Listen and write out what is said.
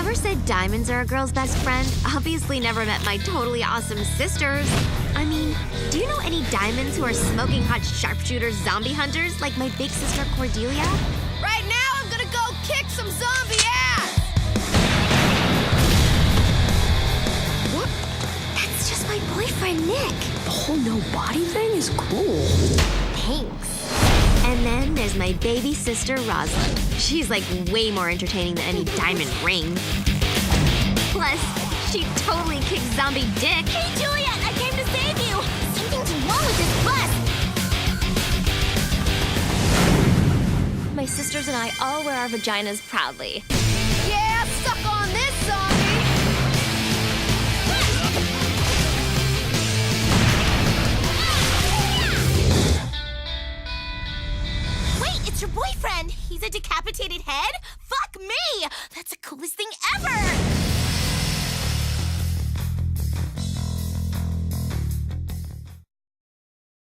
Whoever said diamonds are a girl's best friend obviously never met my totally awesome sisters. I mean, do you know any diamonds who are smoking hot sharpshooter zombie hunters like my big sister Cordelia? Right now, I'm gonna go kick some zombie ass! What? That's just my boyfriend, Nick. The whole no-body thing is cool. Thanks. And then there's my baby sister, Rosalind. She's like way more entertaining than any diamond ring. Plus, she totally kicks zombie dick. Hey, Juliet, I came to save you! Something's wrong with this bus! My sisters and I all wear our vaginas proudly. Yeah, suck on this, zombie! Wait, it's your boyfriend! He's a decapitated head? Fuck me! That's the coolest thing ever!